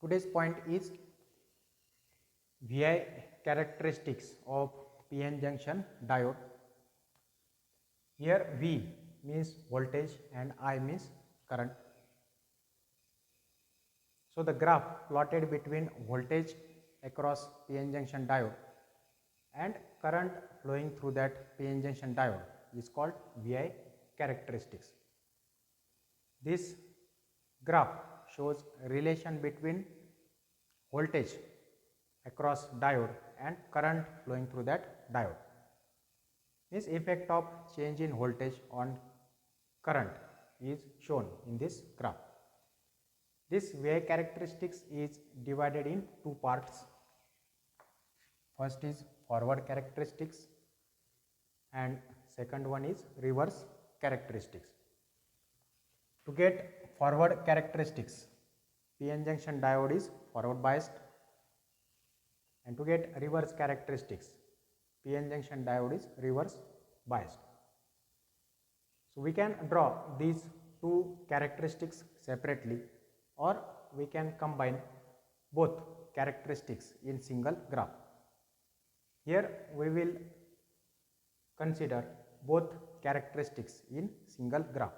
Today's point is VI characteristics of PN junction diode. Here V means voltage and I means current. So the graph plotted between voltage across PN junction diode and current flowing through that PN junction diode is called VI characteristics. This graph shows relation between voltage across diode and current flowing through that diode. This effect of change in voltage on current is shown in this graph. This VI characteristics is divided in two parts. First is forward characteristics and second one is reverse characteristics. To get forward characteristics, PN junction diode is forward biased, and to get reverse characteristics, PN junction diode is reverse biased. So we can draw these two characteristics separately, or we can combine both characteristics in single graph. Here we will consider both characteristics in single graph.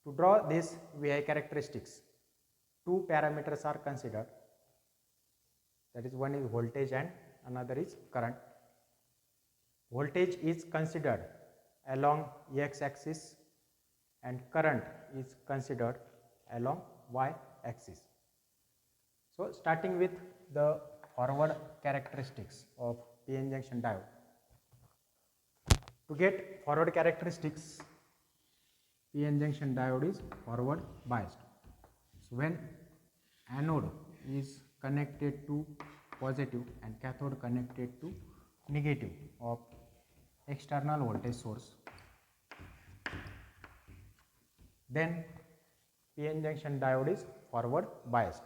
To draw these VI characteristics, two parameters are considered, that is, one is voltage and another is current. Voltage is considered along x axis and current is considered along y axis. So starting with the forward characteristics of PN junction diode. To get forward characteristics, PN junction diode is forward biased. So when anode is connected to positive and cathode connected to negative of external voltage source, then PN junction diode is forward biased.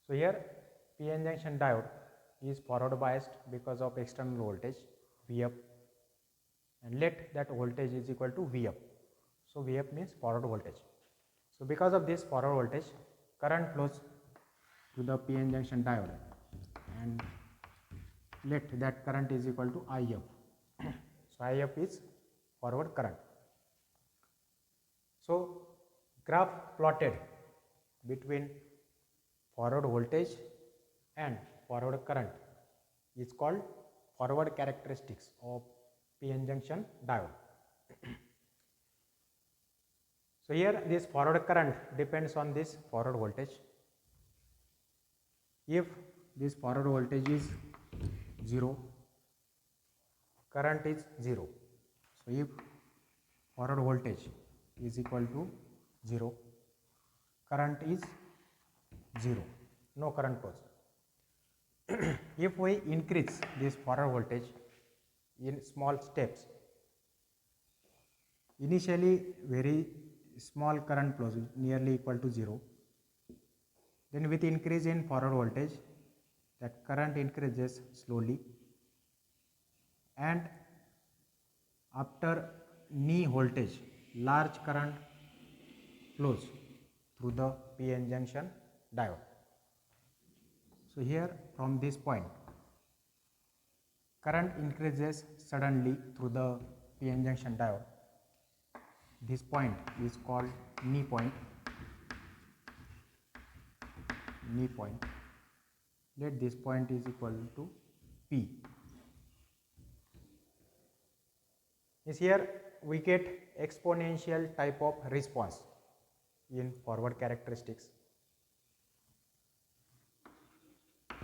So here PN junction diode is forward biased because of external voltage Vf, and let that voltage is equal to Vf. So Vf means forward voltage. So because of this forward voltage, current flows to the PN junction diode, and let that current is equal to If. So If is forward current. So graph plotted between forward voltage and forward current is called forward characteristics of PN junction diode. So here this forward current depends on this forward voltage. If this forward voltage is 0, current is 0. So if forward voltage is equal to 0, current is 0, no current flows. If we increase this forward voltage in small steps, initially very small current flows nearly equal to 0, then with increase in forward voltage, that current increases slowly, and after knee voltage, large current flows through the PN junction diode. So here from this point, current increases suddenly through the PN junction diode. This point is called knee point. Knee point. Let this point is equal to P. Is here we get exponential type of response in forward characteristics.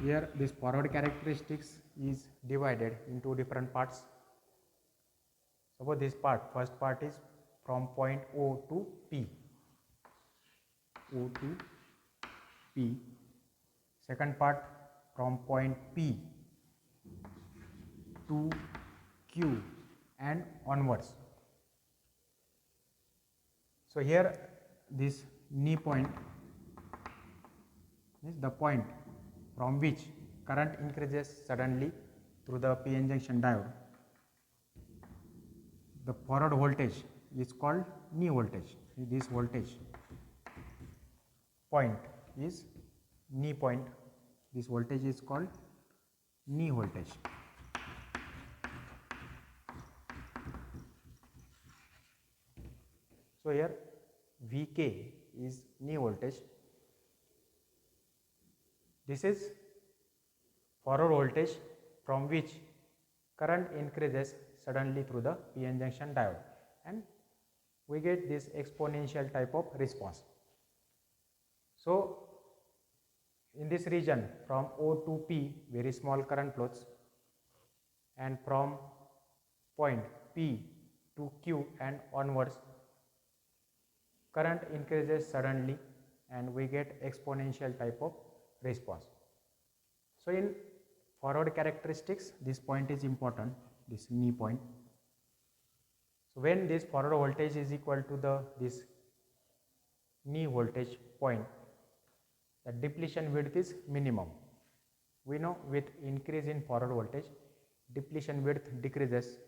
Here this forward characteristics is divided into different parts. Suppose this part, first part is from point O to P. O to P. Second part from point P to Q and onwards. So here this knee point is the point from which current increases suddenly through the PN junction diode. The forward voltage is called knee voltage. This voltage point is knee point. This voltage is called knee voltage. So here Vk is knee voltage. This is forward voltage from which current increases suddenly through the PN junction diode, and we get this exponential type of response. So in this region from O to P very small current flows, and from point P to Q and onwards current increases suddenly and we get exponential type of response. So in forward characteristics this point is important, this knee point. So when this forward voltage is equal to this knee voltage point, the depletion width is minimum. We know with increase in forward voltage depletion width decreases,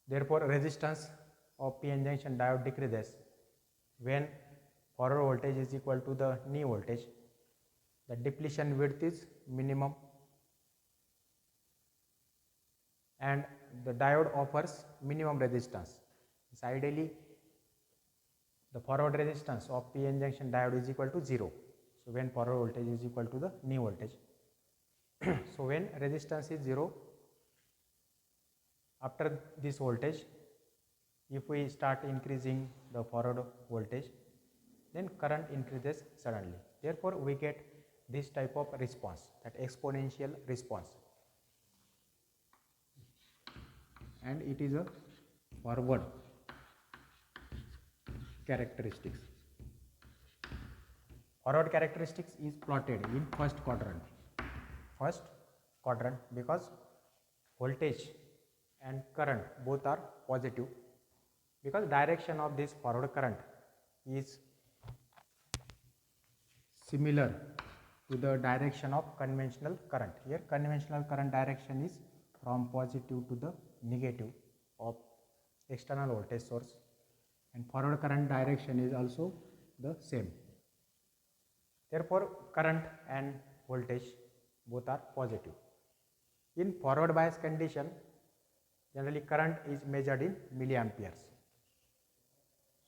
therefore resistance of PN junction diode decreases. When forward voltage is equal to the knee voltage, the depletion width is minimum and the diode offers minimum resistance. So ideally the forward resistance of PN junction diode is equal to 0. So when forward voltage is equal to the knee voltage. So when resistance is 0, after this voltage, if we start increasing the forward voltage, then current increases suddenly. Therefore we get this type of response, that exponential response, and it is a forward characteristics. Forward characteristics is plotted in first quadrant. First quadrant because voltage and current both are positive, because direction of this forward current is similar to the direction of conventional current. Here conventional current direction is from positive to the negative of external voltage source, and forward current direction is also the same. Therefore current and voltage both are positive. In forward bias condition, generally current is measured in milliamperes.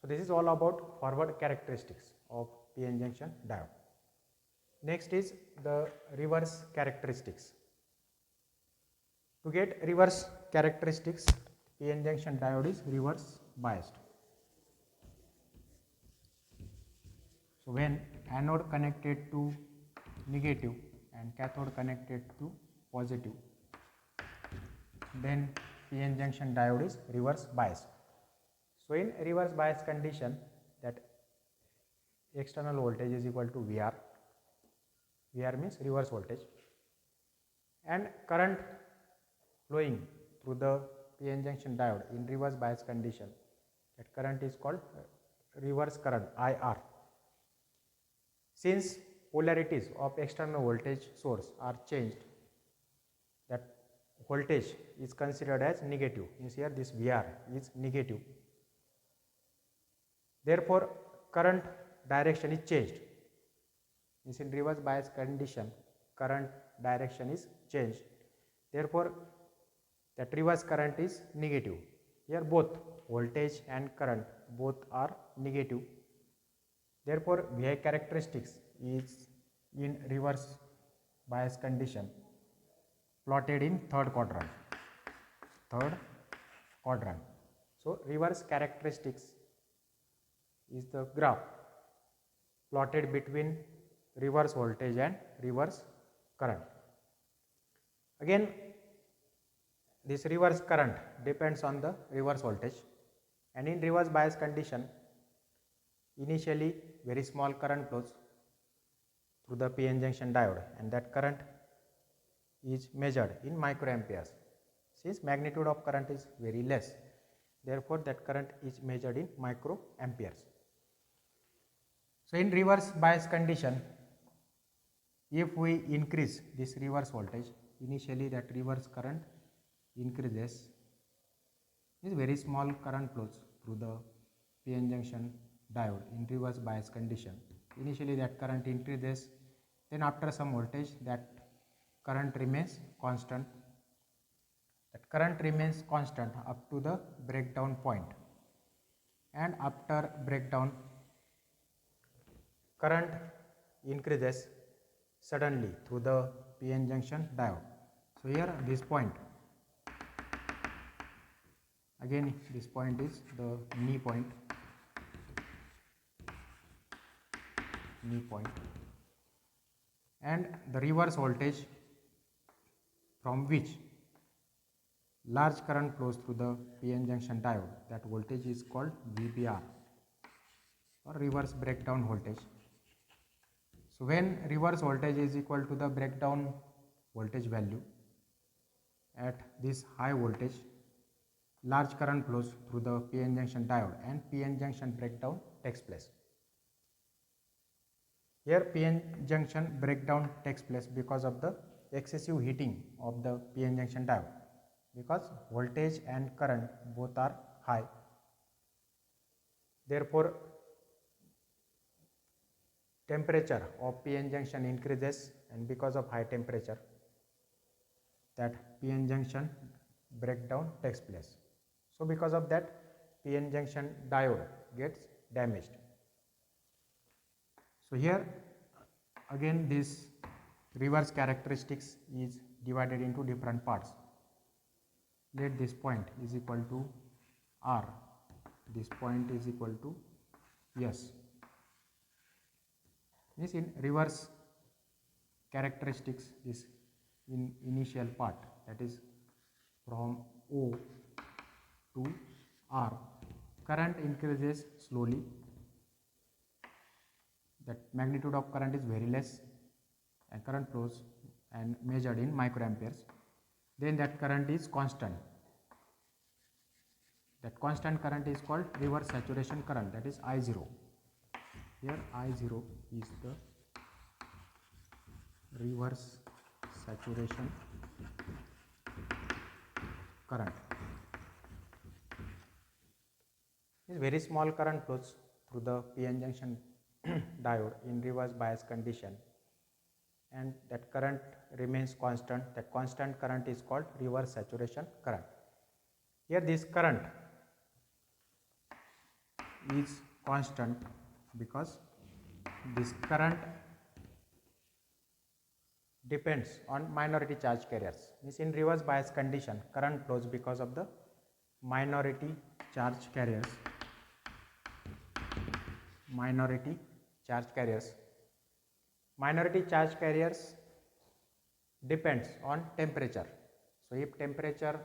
So this is all about forward characteristics of PN junction diode. Next is the reverse characteristics. To get reverse characteristics, PN junction diode is reverse biased. So when anode connected to negative and cathode connected to positive, then PN junction diode is reverse biased. So in reverse bias condition, that external voltage is equal to VR. VR means reverse voltage, and current flowing through the PN junction diode in reverse bias condition, that current is called reverse current, IR. Since polarities of external voltage source are changed, that voltage is considered as negative, means here this VR is negative. Therefore current direction is changed, means in reverse bias condition current direction is changed. Therefore that reverse current is negative. Here both voltage and current both are negative. Therefore VI characteristics is in reverse bias condition plotted in third quadrant. So reverse characteristics is the graph plotted between reverse voltage and reverse current. Again this reverse current depends on the reverse voltage, and in reverse bias condition initially very small current flows through the PN junction diode, and that current is measured in microamperes. Since magnitude of current is very less, therefore that current is measured in microamperes. So in reverse bias condition, if we increase this reverse voltage, initially that reverse current increases, is very small current flows through the PN junction diode in reverse bias condition. Initially that current increases, then after some voltage that current remains constant. That current remains constant up to the breakdown point, and after breakdown current increases suddenly through the PN junction diode. So here this point, again this point is the knee point, and the reverse voltage from which large current flows through the PN junction diode, that voltage is called VBR, or reverse breakdown voltage. So when reverse voltage is equal to the breakdown voltage value, at this high voltage large current flows through the PN junction diode and PN junction breakdown takes place. Here PN junction breakdown takes place because of the excessive heating of the PN junction diode, because voltage and current both are high. Therefore temperature of PN junction increases, and because of high temperature that PN junction breakdown takes place. So because of that PN junction diode gets damaged. So here again this reverse characteristics is divided into different parts. Let this point is equal to R, this point is equal to S. This in reverse characteristics, this in initial part, that is from O to R, current increases slowly, that magnitude of current is very less, and current flows and measured in microamperes. Then that current is constant. That constant current is called reverse saturation current, that is I0. Here I0 is the reverse saturation current. This very small current flows through the PN junction diode in reverse bias condition, and that current remains constant. That constant current is called reverse saturation current. Here this current is constant because this current depends on minority charge carriers. Means in reverse bias condition current flows because of the minority charge carriers. Minority charge carriers depends on temperature. So if temperature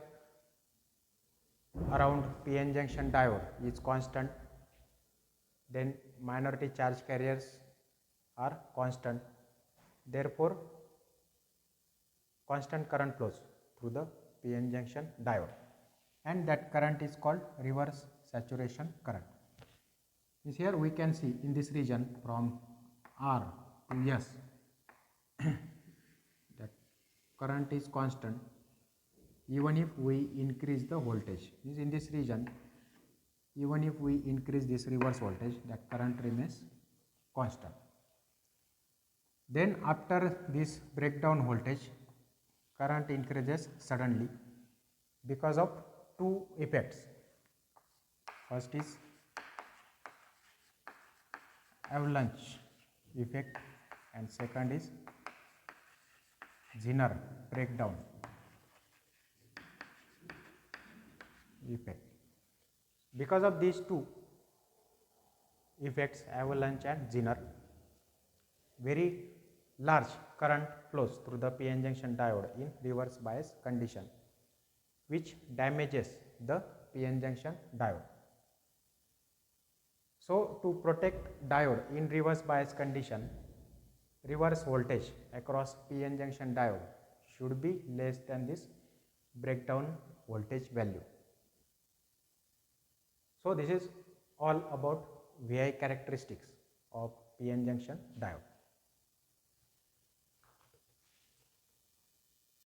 around PN junction diode is constant, then minority charge carriers are constant. Therefore constant current flows through the PN junction diode, and that current is called reverse saturation current. Is here we can see in this region from R to S that current is constant even if we increase the voltage. Means in this region, even if we increase this reverse voltage, that current remains constant. Then after this breakdown voltage, current increases suddenly because of two effects. First is avalanche effect, and second is Zener breakdown effect. Because of these two effects, avalanche and Zener, very large current flows through the PN junction diode in reverse bias condition, which damages the PN junction diode. So to protect diode in reverse bias condition, reverse voltage across PN junction diode should be less than this breakdown voltage value. So this is all about VI characteristics of PN junction diode.